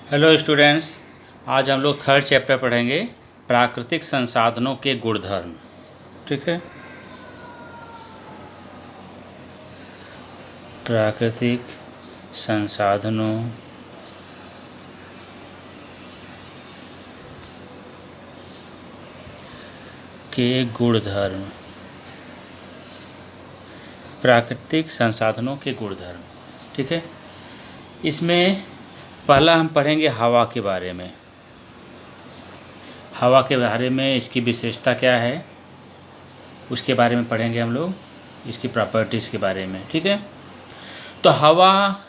Hello students, आज हम लोग थर्ड चैप्टर पढ़ेंगे प्राकृतिक संसाधनों के गुणधर्म। ठीक है। प्राकृतिक संसाधनों के गुणधर्म। प्राकृतिक संसाधनों के गुणधर्म। ठीक है। इसमें पहला हम पढ़ेंगे हवा के बारे में। हवा के बारे में इसकी विशेषता क्या है, उसके बारे में पढ़ेंगे हम लोग, इसकी प्रॉपर्टीज़ के बारे में। ठीक है। तो हवा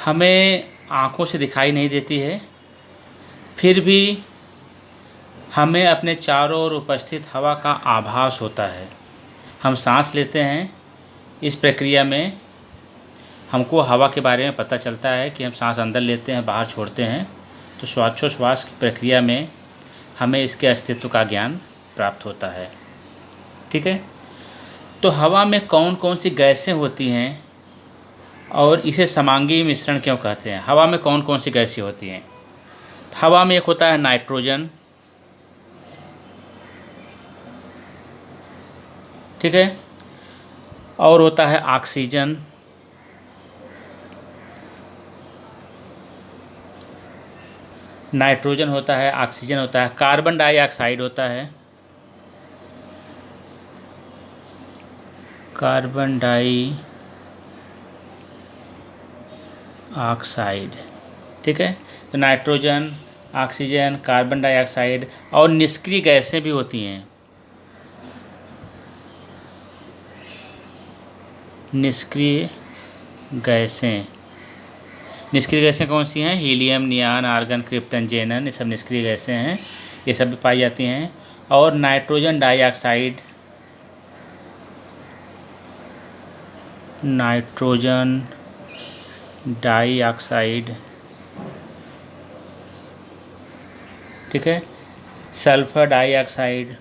हमें आँखों से दिखाई नहीं देती है, फिर भी हमें अपने चारों ओर उपस्थित हवा का आभास होता है। हम सांस लेते हैं, इस प्रक्रिया में हमको हवा के बारे में पता चलता है कि हम सांस अंदर लेते हैं, बाहर छोड़ते हैं। तो श्वासोच्छ्वास की प्रक्रिया में हमें इसके अस्तित्व का ज्ञान प्राप्त होता है। ठीक है। तो हवा में कौन कौन सी गैसें होती हैं और इसे समांगी मिश्रण क्यों कहते हैं? हवा में कौन कौन सी गैसें होती हैं? हवा में एक होता है नाइट्रोजन। ठीक है। और होता है ऑक्सीजन। नाइट्रोजन होता है, ऑक्सीजन होता है, कार्बन डाइऑक्साइड होता है। Carbon dioxide. ठीक है। तो नाइट्रोजन, ऑक्सीजन, कार्बन डाइऑक्साइड और निष्क्रिय गैसें भी होती हैं। निष्क्रिय गैसें कौन सी हैं? हीलियम, नियान, आर्गन, क्रिप्टन, जेनन, ये सब निष्क्रिय गैसें हैं, ये सब भी पाई जाती हैं। और नाइट्रोजन डाइऑक्साइड, ठीक है। सल्फर डाइऑक्साइड,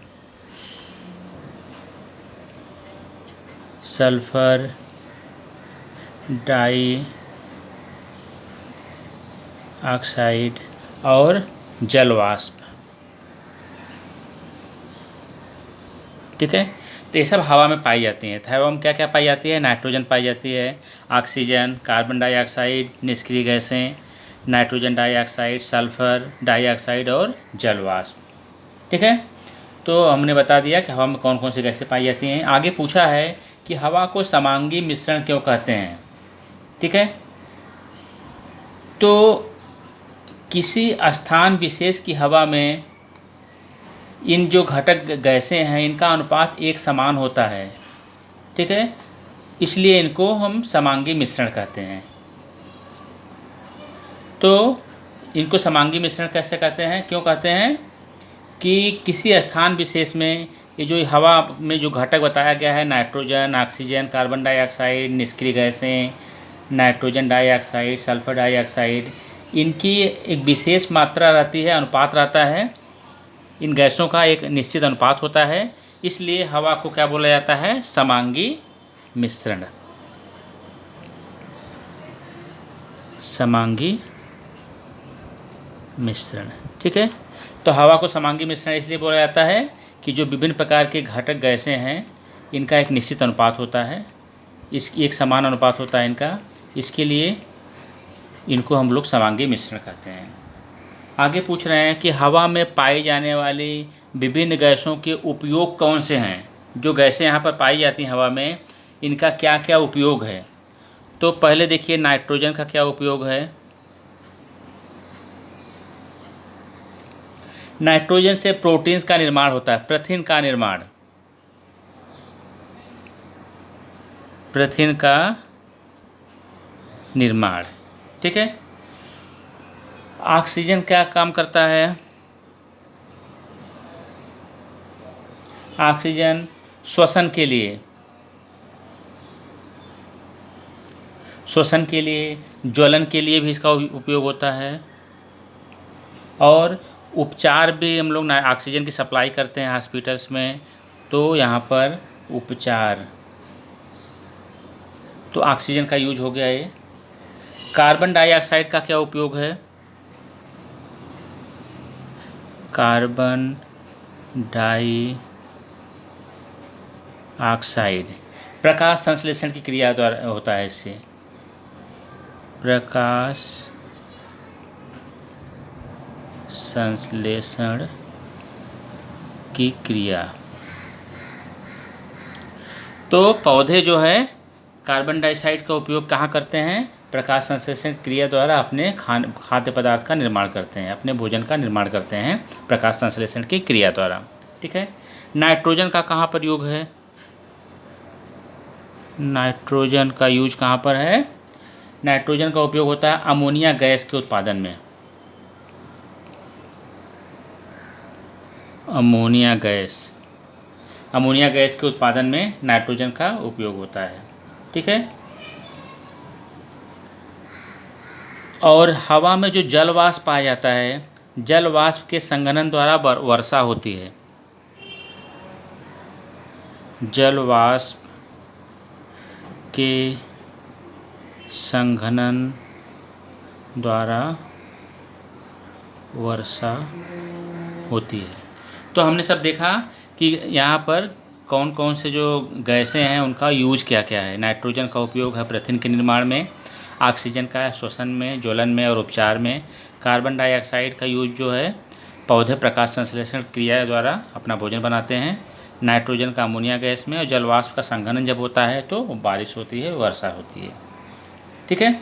और जलवाष्प। ठीक है। तो ये सब हवा में पाई जाती हैं। हवा में क्या क्या पाई जाती है? नाइट्रोजन पाई जाती है, ऑक्सीजन, कार्बन डाइऑक्साइड, निष्क्रिय गैसें, नाइट्रोजन डाइऑक्साइड, सल्फर डाइऑक्साइड और जलवाष्प। ठीक है। तो हमने बता दिया कि हवा में कौन कौन सी गैसें पाई जाती हैं। आगे पूछा है कि हवा को समांगी मिश्रण क्यों कहते हैं? ठीक है। तो किसी स्थान विशेष की हवा में इन जो घटक गैसें हैं, इनका अनुपात एक समान होता है। ठीक है। इसलिए इनको हम समांगी मिश्रण कहते हैं। तो इनको समांगी मिश्रण कैसे कहते हैं, क्यों कहते हैं? कि किसी स्थान विशेष में ये जो हवा में जो घटक बताया गया है, नाइट्रोजन, ऑक्सीजन, कार्बन डाइऑक्साइड, निष्क्रिय गैसें, नाइट्रोजन डाइऑक्साइड, सल्फर डाइऑक्साइड, इनकी एक विशेष मात्रा रहती है, अनुपात रहता है। इन गैसों का एक निश्चित अनुपात होता है, इसलिए हवा को क्या बोला जाता है? समांगी मिश्रण। समांगी मिश्रण। ठीक है। तो हवा को समांगी मिश्रण इसलिए बोला जाता है कि जो विभिन्न प्रकार के घटक गैसें हैं, इनका एक निश्चित अनुपात होता है, एक समान अनुपात होता है इनका, इसके लिए इनको हम लोग समांगी मिश्रण कहते हैं। आगे पूछ रहे हैं कि हवा में पाई जाने वाली विभिन्न गैसों के उपयोग कौन से हैं? जो गैसें यहाँ पर पाई जाती हैं हवा में, इनका क्या क्या उपयोग है? तो पहले देखिए नाइट्रोजन का क्या उपयोग है। नाइट्रोजन से प्रोटीन्स का निर्माण होता है, प्रथिन का निर्माण। ठीक है। ऑक्सीजन क्या काम करता है? ऑक्सीजन श्वसन के लिए, ज्वलन के लिए भी इसका उपयोग होता है। और उपचार भी हम लोग ऑक्सीजन की सप्लाई करते हैं हॉस्पिटल्स में, तो यहाँ पर उपचार, तो ऑक्सीजन का यूज हो गया ये। कार्बन डाइऑक्साइड का क्या उपयोग है? कार्बन डाइऑक्साइड प्रकाश संश्लेषण की क्रिया द्वारा होता है। इससे प्रकाश संश्लेषण की क्रिया। तो पौधे जो है कार्बन डाइऑक्साइड का उपयोग कहाँ करते हैं? प्रकाश संश्लेषण क्रिया द्वारा अपने खाद्य पदार्थ का निर्माण करते हैं, अपने भोजन का निर्माण करते हैं प्रकाश संश्लेषण की क्रिया द्वारा। ठीक है। नाइट्रोजन का कहाँ पर योग है? नाइट्रोजन का यूज कहाँ पर है? नाइट्रोजन का उपयोग होता है अमोनिया गैस के उत्पादन में। अमोनिया गैस के उत्पादन में नाइट्रोजन का उपयोग होता है। ठीक है। और हवा में जो जल वाष्प पाया जाता है, जल वाष्प के संघनन द्वारा वर्षा होती है। जल वाष्प के संघनन द्वारा वर्षा होती है। तो हमने सब देखा कि यहाँ पर कौन कौन से जो गैसें हैं उनका यूज क्या क्या है। नाइट्रोजन का उपयोग है पॉलीथीन के निर्माण में, ऑक्सीजन का श्वसन में, ज्वलन में और उपचार में। कार्बन डाइऑक्साइड का यूज जो है पौधे प्रकाश संश्लेषण क्रिया द्वारा अपना भोजन बनाते हैं। नाइट्रोजन का अमोनिया गैस में, और जलवाष्प का संघनन जब होता है तो बारिश होती है, वर्षा होती है। ठीक है।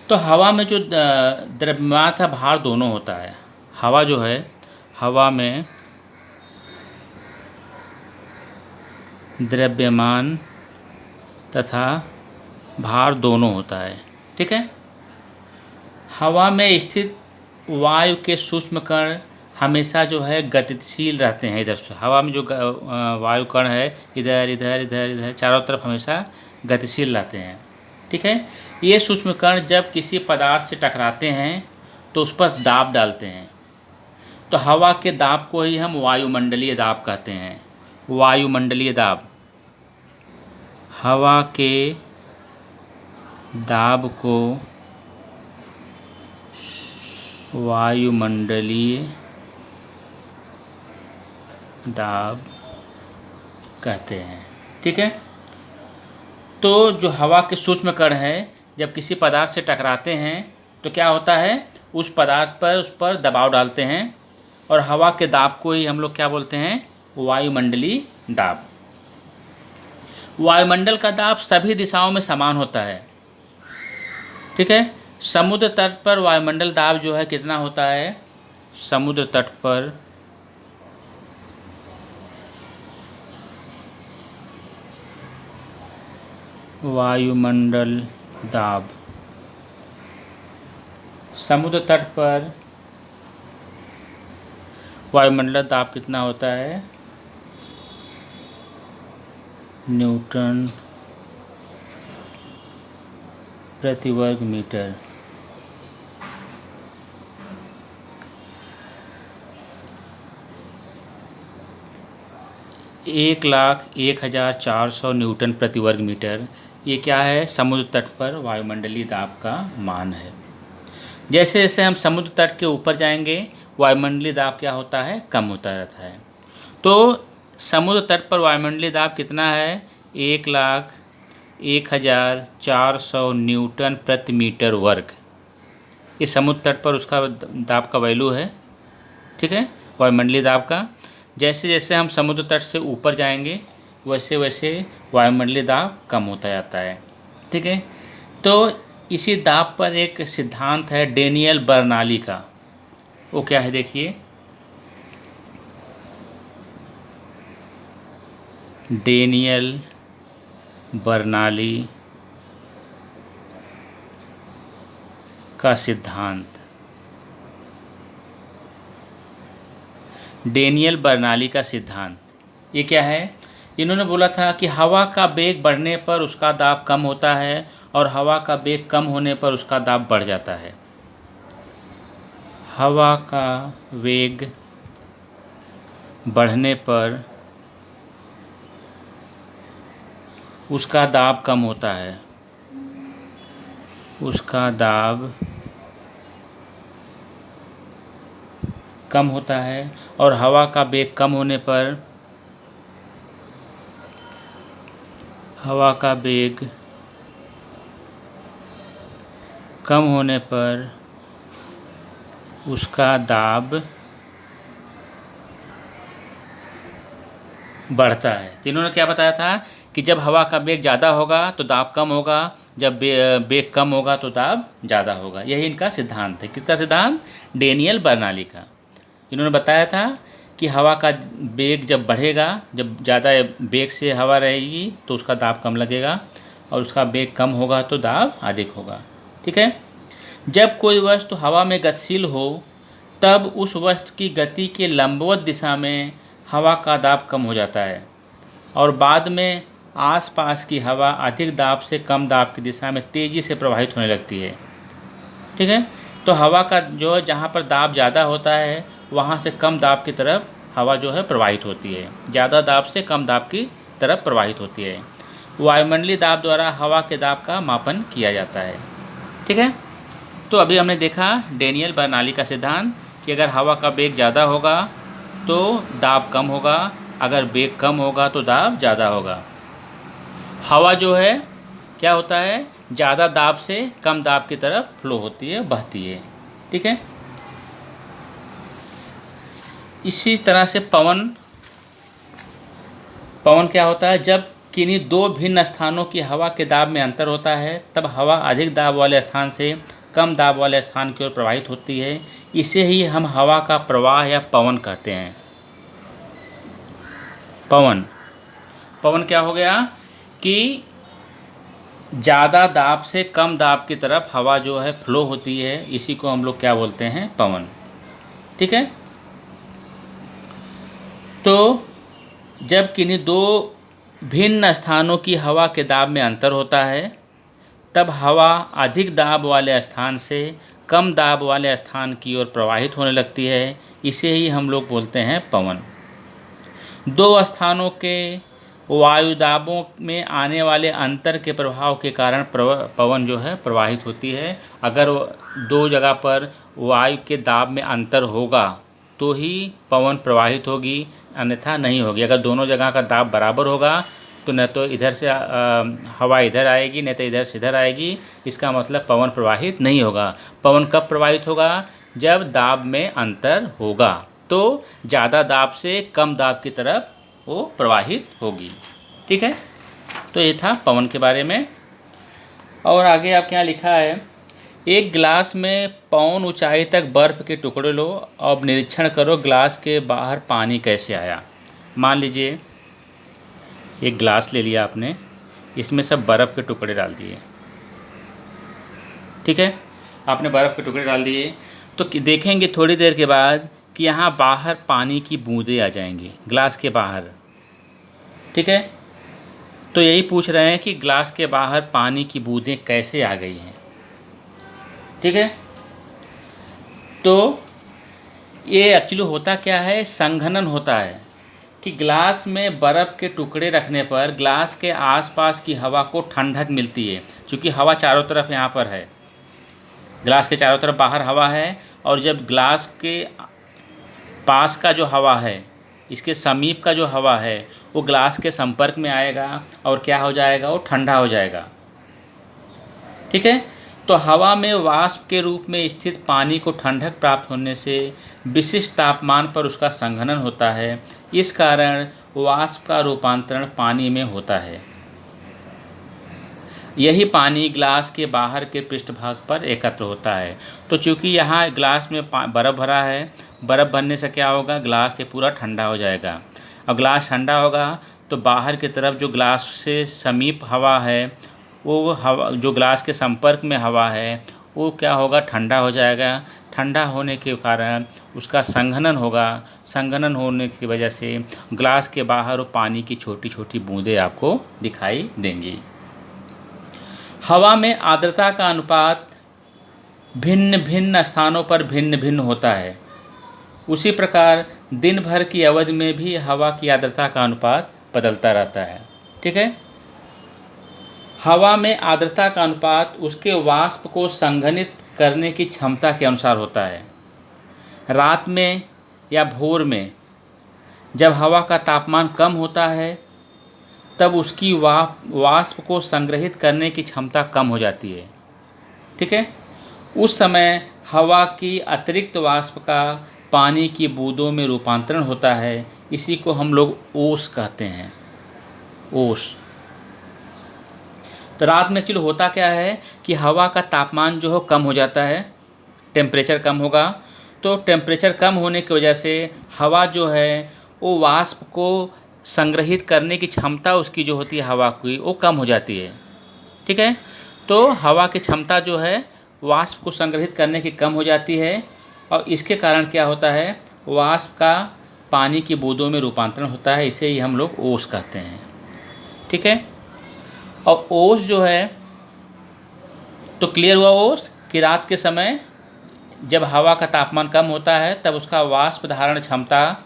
तो हवा में जो द्रव्यमान था भार दोनों होता है। हवा जो है, हवा में द्रव्यमान तथा भार दोनों होता है। ठीक है। हवा में स्थित वायु के सूक्ष्म कण हमेशा जो है गतिशील रहते हैं। इधर से हवा में जो वायु कण है इधर इधर इधर इधर चारों तरफ हमेशा गतिशील रहते हैं। ठीक है। ये सूक्ष्म कण जब किसी पदार्थ से टकराते हैं तो उस पर दाब डालते हैं। तो हवा के दाब को ही हम वायुमंडलीय दाब कहते हैं। वायुमंडलीय दाब, हवा के दाब को वायुमंडलीय दाब कहते हैं। ठीक है। तो जो हवा के सूक्ष्म कण है जब किसी पदार्थ से टकराते हैं तो क्या होता है, उस पदार्थ पर उस पर दबाव डालते हैं, और हवा के दाब को ही हम लोग क्या बोलते हैं? वायुमंडलीय दाब। वायुमंडल का दाब सभी दिशाओं में समान होता है। ठीक है। समुद्र तट पर वायुमंडल दाब जो है कितना होता है? समुद्र तट पर वायुमंडल दाब, समुद्र तट पर वायुमंडल दाब कितना होता है? न्यूटन प्रति वर्ग मीटर। एक लाख 1,400 न्यूटन प्रति वर्ग मीटर। ये क्या है? समुद्र तट पर वायुमंडलीय दाब का मान है। जैसे जैसे हम समुद्र तट के ऊपर जाएंगे वायुमंडलीय दाब क्या होता है? कम होता रहता है। तो समुद्र तट पर वायुमंडलीय दाब कितना है? 1,01,400 न्यूटन प्रति मीटर वर्ग। ये समुद्र तट पर उसका दाब का वैल्यू है। ठीक है, वायुमंडलीय दाब का। जैसे जैसे हम समुद्र तट से ऊपर जाएंगे वैसे वैसे वायुमंडलीय दाब कम होता जाता है। ठीक है। तो इसी दाब पर एक सिद्धांत है डेनियल बर्नौली का। वो क्या है देखिए, डेनियल बर्नौली का सिद्धांत। डेनियल बर्नौली का सिद्धांत ये क्या है? इन्होंने बोला था कि हवा का वेग बढ़ने पर उसका दाब कम होता है और हवा का वेग कम होने पर उसका दाब बढ़ जाता है। हवा का वेग बढ़ने पर उसका दाब कम होता है, उसका दाब कम होता है और हवा का वेग कम होने पर हवा का वेग कम होने पर उसका दाब बढ़ता है। तो इन्होंने क्या बताया था कि जब हवा का वेग ज़्यादा होगा तो दाब कम होगा, जब वेग कम होगा तो दाब ज़्यादा होगा। यही इनका सिद्धांत है। किसका सिद्धांत? डेनियल बर्नौली का। इन्होंने बताया था कि हवा का वेग जब बढ़ेगा, जब ज़्यादा वेग से हवा रहेगी तो उसका दाब कम लगेगा और उसका वेग कम होगा तो दाब अधिक होगा। ठीक है। जब कोई वस्तु हवा में गतिशील हो तब उस वस्तु की गति के लंबवत दिशा में हवा का दाब कम हो जाता है और बाद में आसपास की हवा अधिक दाब से कम दाब की दिशा में तेज़ी से प्रवाहित होने लगती है। ठीक है। तो हवा का जो है जहाँ पर दाब ज़्यादा होता है वहाँ से कम दाब की तरफ हवा जो है प्रवाहित होती है, ज़्यादा दाब से कम दाब की तरफ प्रवाहित होती है। वायुमंडलीय दाब द्वारा हवा के दाब का मापन किया जाता है। ठीक है। तो अभी हमने देखा डेनियल बर्नौली का सिद्धांत कि अगर हवा का वेग ज़्यादा होगा तो दाब कम होगा, अगर वेग कम होगा तो दाब ज़्यादा होगा। हवा जो है क्या होता है, ज़्यादा दाब से कम दाब की तरफ फ्लो होती है, बहती है। ठीक है। इसी तरह से पवन क्या होता है, जब किन्हीं दो भिन्न स्थानों की हवा के दाब में अंतर होता है तब हवा अधिक दाब वाले स्थान से कम दाब वाले स्थान की ओर प्रवाहित होती है। इसे ही हम हवा का प्रवाह या पवन कहते हैं। पवन क्या हो गया कि ज़्यादा दाब से कम दाब की तरफ हवा जो है फ्लो होती है, इसी को हम लोग क्या बोलते हैं, पवन। ठीक है। तो जब किन्हीं दो भिन्न स्थानों की हवा के दाब में अंतर होता है तब हवा अधिक दाब वाले स्थान से कम दाब वाले स्थान की ओर प्रवाहित होने लगती है, इसे ही हम लोग बोलते हैं पवन। दो स्थानों के वायुदाबों में आने वाले अंतर के प्रभाव के कारण पवन जो है प्रवाहित होती है। अगर दो जगह पर वायु के दाब में अंतर होगा तो ही पवन प्रवाहित होगी, अन्यथा नहीं होगी। अगर दोनों जगह का दाब बराबर होगा तो न तो इधर से हवा इधर आएगी, नहीं तो इधर से इधर आएगी, इसका मतलब पवन प्रवाहित नहीं होगा। पवन कब प्रवाहित होगा? जब दाब में अंतर होगा, तो ज़्यादा दाब से कम दाब की तरफ वो प्रवाहित होगी। ठीक है। तो ये था पवन के बारे में। और आगे आपके यहाँ लिखा है, एक गिलास में पौन ऊंचाई तक बर्फ़ के टुकड़े लो और निरीक्षण करो गिलास के बाहर पानी कैसे आया। मान लीजिए एक गिलास ले लिया आपने, इसमें सब बर्फ़ के टुकड़े डाल दिए। ठीक है। आपने बर्फ़ के टुकड़े डाल दिए तो देखेंगे थोड़ी देर के बाद कि यहाँ बाहर पानी की बूंदें आ जाएंगी गिलास के बाहर। ठीक है। तो यही पूछ रहे हैं कि गिलास के बाहर पानी की बूंदें कैसे आ गई हैं। ठीक है। तो ये एक्चुअली होता क्या है, संघनन होता है कि गिलास में बर्फ़ के टुकड़े रखने पर गिलास के आसपास की हवा को ठंडक मिलती है। क्योंकि हवा चारों तरफ यहाँ पर है, गिलास के चारों तरफ बाहर हवा है, और जब गिलास के पास का जो हवा है, इसके समीप का जो हवा है, वो गिलास के संपर्क में आएगा और क्या हो जाएगा, वो ठंडा हो जाएगा। ठीक है। तो हवा में वाष्प के रूप में स्थित पानी को ठंडक प्राप्त होने से विशिष्ट तापमान पर उसका संघनन होता है। इस कारण वाष्प का रूपांतरण पानी में होता है। यही पानी गिलास के बाहर के पृष्ठभाग पर एकत्र होता है। तो चूँकि यहाँ गिलास में बर्फ़ भरा है, बर्फ़ भरने से क्या होगा, गिलास ये पूरा ठंडा हो जाएगा। अब गिलास ठंडा होगा तो बाहर की तरफ जो गिलास से समीप हवा है, वो हवा जो गिलास के संपर्क में हवा है, वो क्या होगा, ठंडा हो जाएगा। ठंडा होने के कारण उसका संघनन होगा। संघनन होने की वजह से गिलास के बाहर वो पानी की छोटी छोटी बूंदें आपको दिखाई देंगी। हवा में आर्द्रता का अनुपात भिन्न भिन्न स्थानों पर भिन्न भिन्न होता है। उसी प्रकार दिन भर की अवधि में भी हवा की आर्द्रता का अनुपात बदलता रहता है। ठीक है। हवा में आर्द्रता का अनुपात उसके वाष्प को संघनित करने की क्षमता के अनुसार होता है। रात में या भोर में जब हवा का तापमान कम होता है तब उसकी वाष्प को संग्रहित करने की क्षमता कम हो जाती है। ठीक है, उस समय हवा की अतिरिक्त वाष्प का पानी की बूंदों में रूपांतरण होता है। इसी को हम लोग ओस कहते हैं, ओस। तो रात में एक्चुअली होता क्या है कि हवा का तापमान जो है कम हो जाता है, टेम्परेचर कम होगा। तो टेम्परेचर कम होने की वजह से हवा जो है वो वाष्प को संग्रहित करने की क्षमता उसकी जो होती है हवा की, वो कम हो जाती है। ठीक है, तो हवा की क्षमता जो है वाष्प को संग्रहित करने की कम हो जाती है, और इसके कारण क्या होता है, वाष्प का पानी की बूंदों में रूपांतरण होता है। इसे ही हम लोग ओस कहते हैं। ठीक है, और ओस जो है, तो क्लियर हुआ ओस कि रात के समय जब हवा का तापमान कम होता है तब उसका वाष्प धारण क्षमता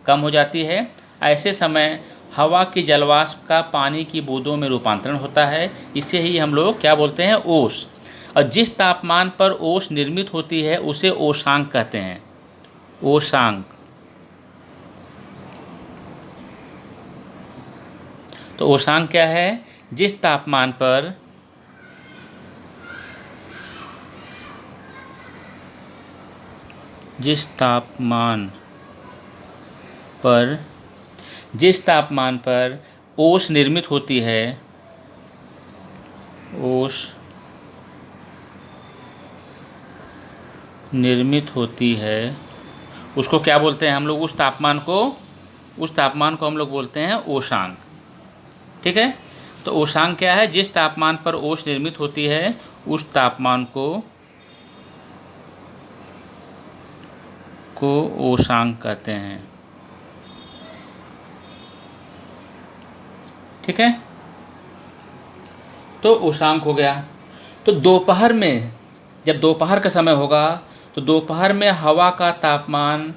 कम हो जाती है। ऐसे समय हवा की जलवाष्प का पानी की बूंदों में रूपांतरण होता है। इसे ही हम लोग क्या बोलते हैं, ओस। और जिस तापमान पर ओस निर्मित होती है उसे ओसांक कहते हैं, ओसांक। तो ओसांक क्या है, जिस तापमान पर जिस तापमान पर ओस निर्मित होती है, ओस निर्मित होती है, उसको क्या बोलते हैं हम लोग, उस तापमान को हम लोग बोलते हैं ओसांक। ठीक है, तो ओसांक क्या है, जिस तापमान पर ओस निर्मित होती है उस तापमान को ओसांक कहते हैं। ठीक है, तो ओसांक हो गया। तो दोपहर में, जब दोपहर का समय होगा तो दोपहर में हवा का तापमान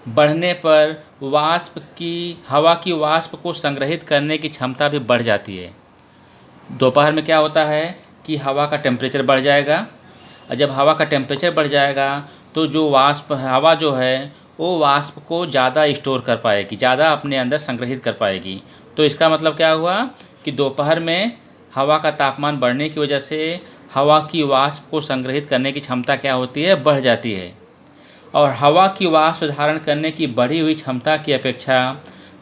बढ़ने पर हवा की वाष्प को संग्रहित करने की क्षमता भी बढ़ जाती है। दोपहर में क्या होता है कि हवा का टेम्परेचर बढ़ जाएगा, और जब हवा का टेम्परेचर बढ़ जाएगा तो जो हवा जो है वो वाष्प को ज़्यादा स्टोर कर पाएगी, ज़्यादा अपने अंदर संग्रहित कर पाएगी। तो इसका मतलब क्या हुआ कि दोपहर में हवा का तापमान बढ़ने की वजह से हवा की वाष्प को संग्रहित करने की क्षमता क्या होती है, बढ़ जाती है। और हवा की वाष्प धारण करने की बढ़ी हुई क्षमता की अपेक्षा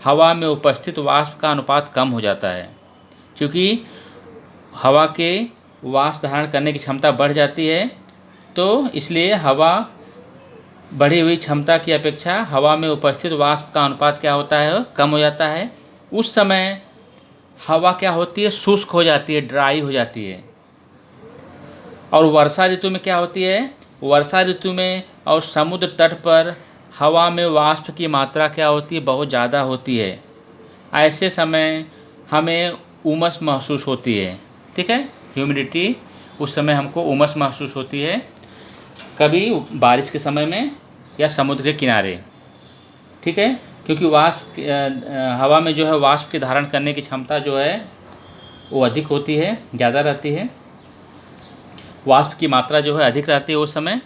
हवा में उपस्थित वाष्प का अनुपात कम हो जाता है। क्योंकि हवा के वाष्प धारण करने की क्षमता बढ़ जाती है, तो इसलिए हवा बढ़ी हुई क्षमता की अपेक्षा हवा में उपस्थित वाष्प का अनुपात क्या होता है, कम हो जाता है। उस समय हवा क्या होती है, शुष्क हो जाती है, ड्राई हो जाती है। और वर्षा ऋतु में क्या होती है, वर्षा ऋतु में और समुद्र तट पर हवा में वाष्प की मात्रा क्या होती है, बहुत ज़्यादा होती है। ऐसे समय हमें उमस महसूस होती है। ठीक है, ह्यूमिडिटी, उस समय हमको उमस महसूस होती है, कभी बारिश के समय में या समुद्र के किनारे। ठीक है, क्योंकि हवा में जो है वाष्प के धारण करने की क्षमता जो है वो अधिक होती है, ज़्यादा रहती है, वाष्प की मात्रा जो है अधिक रहती है उस समय।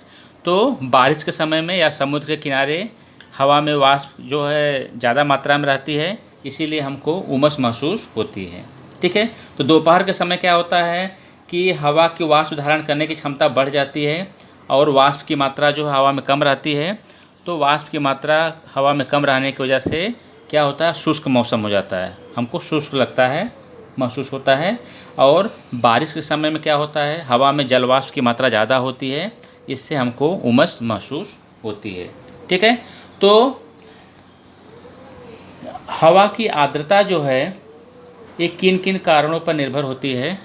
तो बारिश के समय में या समुद्र के किनारे हवा में वाष्प जो है ज़्यादा मात्रा में रहती है, इसीलिए हमको उमस महसूस होती है। ठीक है, तो दोपहर के समय क्या होता है कि हवा की वाष्प धारण करने की क्षमता बढ़ जाती है और वाष्प की मात्रा जो है हवा में कम रहती है। तो वाष्प की मात्रा हवा में कम रहने की वजह से क्या होता है, शुष्क मौसम हो जाता है, हमको शुष्क लगता है, महसूस होता है। और बारिश के समय में क्या होता है, हवा में जल वाष्प की मात्रा ज़्यादा होती है, इससे हमको उमस महसूस होती है। ठीक है, तो हवा की आर्द्रता जो है ये किन किन कारणों पर निर्भर होती है।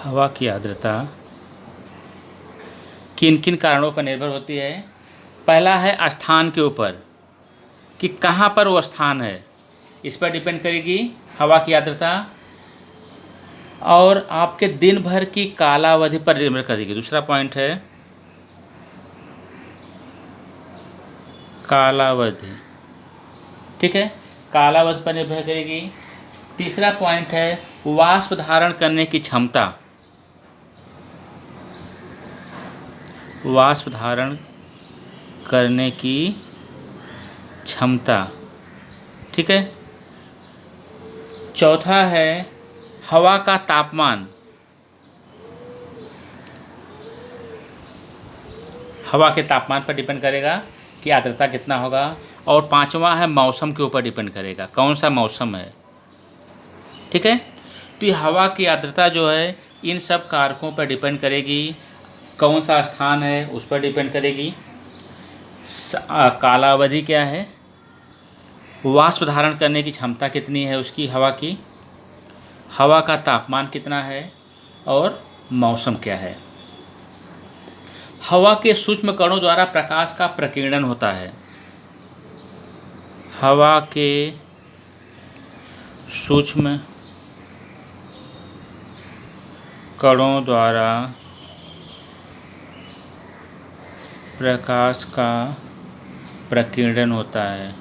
हवा की आर्द्रता किन किन कारणों पर निर्भर होती है। पहला है स्थान के ऊपर, कि कहाँ पर वो स्थान है, इस पर डिपेंड करेगी हवा की आर्द्रता। और आपके दिन भर की कालावधि पर निर्भर करेगी। दूसरा पॉइंट है कालावधि। ठीक है, कालावधि पर निर्भर करेगी। तीसरा पॉइंट है वाष्प धारण करने की क्षमता। वाष्प धारण करने की क्षमता। ठीक है। चौथा है हवा का तापमान। हवा के तापमान पर डिपेंड करेगा कि आर्द्रता कितना होगा। और पांचवा है मौसम के ऊपर डिपेंड करेगा, कौन सा मौसम है। ठीक है। तो ये हवा की आर्द्रता जो है इन सब कारकों पर डिपेंड करेगी। कौन सा स्थान है उस पर डिपेंड करेगी। कालावधि क्या है, वाष्प धारण करने की क्षमता कितनी है उसकी हवा की, हवा का तापमान कितना है और मौसम क्या है। हवा के सूक्ष्म कणों द्वारा प्रकाश का प्रकीर्णन होता है। हवा के सूक्ष्म कणों द्वारा प्रकाश का प्रकीर्णन होता है।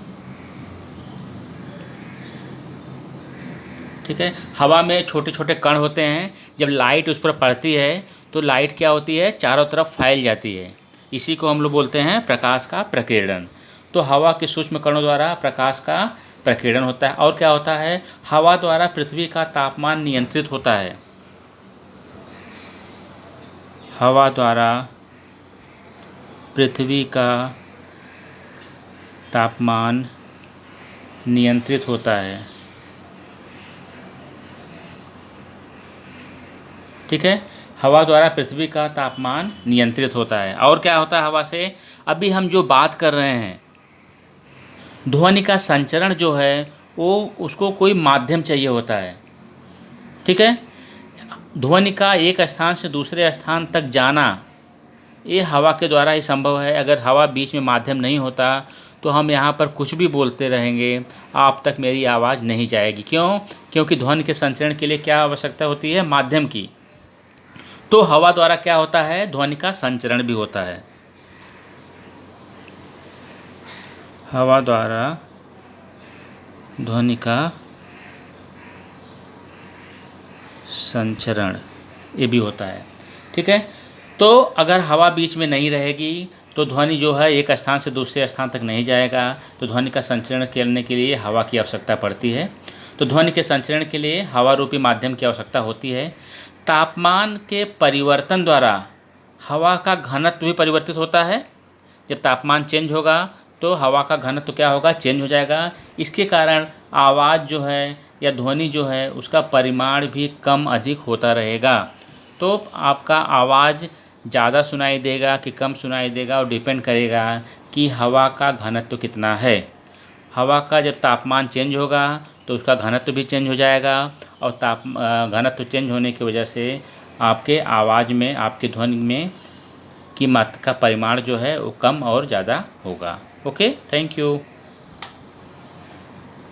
ठीक है। हवा में छोटे छोटे कण होते हैं, जब लाइट उस पर पड़ती है तो लाइट क्या होती है, चारों तरफ फैल जाती है। इसी को हम लोग बोलते हैं प्रकाश का प्रकीर्णन। तो हवा के सूक्ष्म कणों द्वारा प्रकाश का प्रकीर्णन होता है। और क्या होता है, हवा द्वारा पृथ्वी का तापमान नियंत्रित होता है। हवा द्वारा पृथ्वी का तापमान नियंत्रित होता है। ठीक है। हवा द्वारा पृथ्वी का तापमान नियंत्रित होता है। और क्या होता है हवा से, अभी हम जो बात कर रहे हैं, ध्वनि का संचरण जो है वो उसको कोई माध्यम चाहिए होता है। ठीक है। ध्वनि का एक स्थान से दूसरे स्थान तक जाना ये हवा के द्वारा ही संभव है। अगर हवा बीच में माध्यम नहीं होता तो हम यहाँ पर कुछ भी बोलते रहेंगे, आप तक मेरी आवाज़ नहीं जाएगी। क्यों? क्योंकि ध्वनि के संचरण के लिए क्या आवश्यकता होती है, माध्यम की। तो हवा द्वारा क्या होता है, ध्वनि का संचरण भी होता है। हवा द्वारा ध्वनि का संचरण ये भी होता है। ठीक है। तो अगर हवा बीच में नहीं रहेगी तो ध्वनि जो है एक स्थान से दूसरे स्थान तक नहीं जाएगा। तो ध्वनि का संचरण करने के लिए हवा की आवश्यकता पड़ती है। तो ध्वनि के संचरण के लिए हवा रूपी माध्यम की आवश्यकता होती है। तापमान के परिवर्तन द्वारा हवा का घनत्व भी परिवर्तित होता है। जब तापमान चेंज होगा तो हवा का घनत्व क्या होगा, चेंज हो जाएगा। इसके कारण आवाज़ जो है या ध्वनि जो है उसका परिमाण भी कम अधिक होता रहेगा। तो आपका आवाज़ ज़्यादा सुनाई देगा कि कम सुनाई देगा और डिपेंड करेगा कि हवा का घनत्व कितना है। हवा का जब तापमान चेंज होगा तो उसका घनत्व भी चेंज हो जाएगा। और घनत्व चेंज होने की वजह से आपके आवाज़ में, आपकी ध्वनि में की मात्रा का परिमाण जो है वो कम और ज़्यादा होगा। Okay, thank you.